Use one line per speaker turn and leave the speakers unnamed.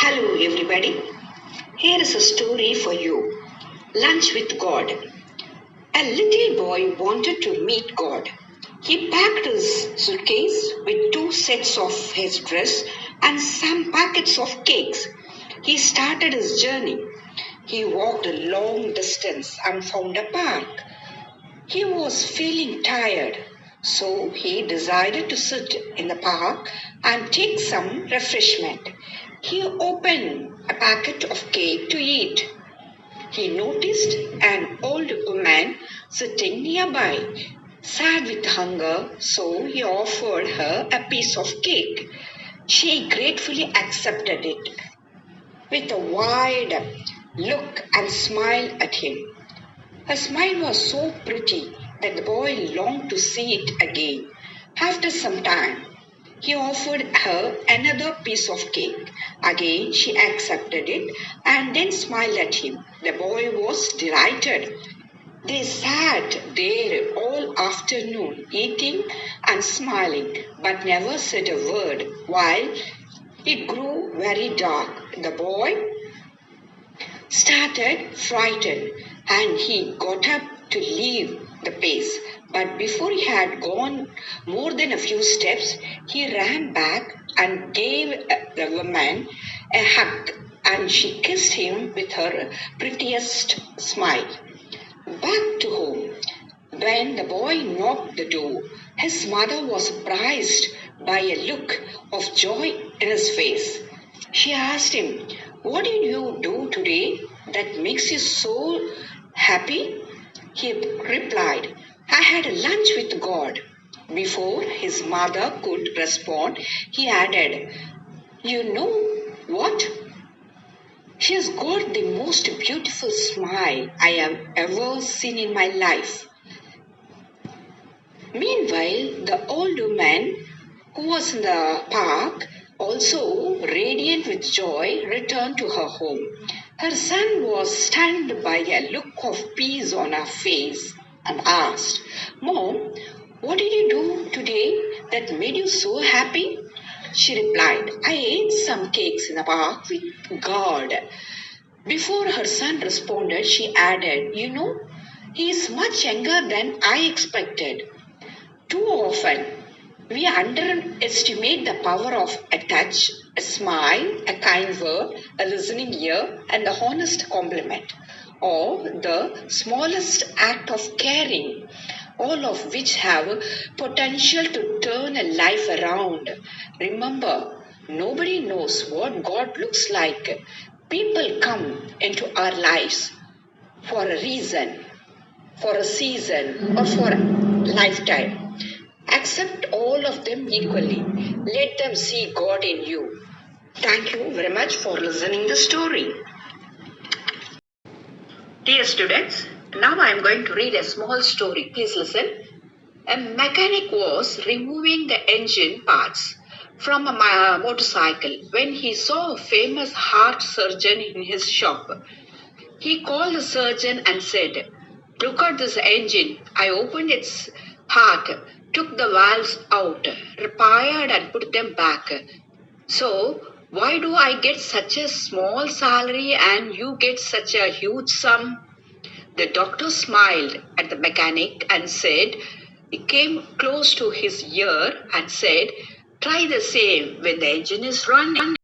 Hello, everybody. Here is a story for you. Lunch with God. A little boy wanted to meet God. He packed his suitcase with two sets of his dress and some packets of cakes. He started his journey. He walked a long distance and found a park. He was feeling tired, so he decided to sit in the park and take some refreshment. He opened a packet of cake to eat. He noticed an old woman sitting nearby, sad with hunger, so he offered her a piece of cake. She gratefully accepted it with a wide look and smile at him. Her smile was so pretty that the boy longed to see it again. After some time, he offered her another piece of cake. Again, she accepted it and then smiled at him. The boy was delighted. They sat there all afternoon, eating and smiling, but never said a word. While it grew very dark, the boy started frightened and he got up to leave the place. But before he had gone more than a few steps, he ran back and gave the woman a hug, and she kissed him with her prettiest smile. Back to home. When the boy knocked the door, his mother was surprised by a look of joy in his face. She asked him, "What did you do today that makes you so happy?" He replied, "I had a lunch with God." Before his mother could respond, he added, "You know what? She's got the most beautiful smile I have ever seen in my life." Meanwhile, the old woman who was in the park, also radiant with joy, returned to her home. Her son was stunned by a look of peace on her face and asked, "Mom, what did you do today that made you so happy?" She replied, "I ate some cakes in the park with God." Before her son responded, she added, "You know, he is much younger than I expected." Too often, we underestimate the power of a touch, a smile, a kind word, a listening ear, and a honest compliment, or the smallest act of caring, all of which have potential to turn a life around. Remember, nobody knows what God looks like. People come into our lives for a reason, for a season, or for a lifetime. Accept all of them equally. Let them see God in you. Thank you very much for listening the story. Dear students, now I am going to read a small story. Please listen. A mechanic was removing the engine parts from a motorcycle when he saw a famous heart surgeon in his shop. He called the surgeon and said, "Look at this engine. I opened its heart, took the valves out, repaired and put them back. So, why do I get such a small salary and you get such a huge sum?" The doctor smiled at the mechanic and said, he came close to his ear and said, "Try the same when the engine is running."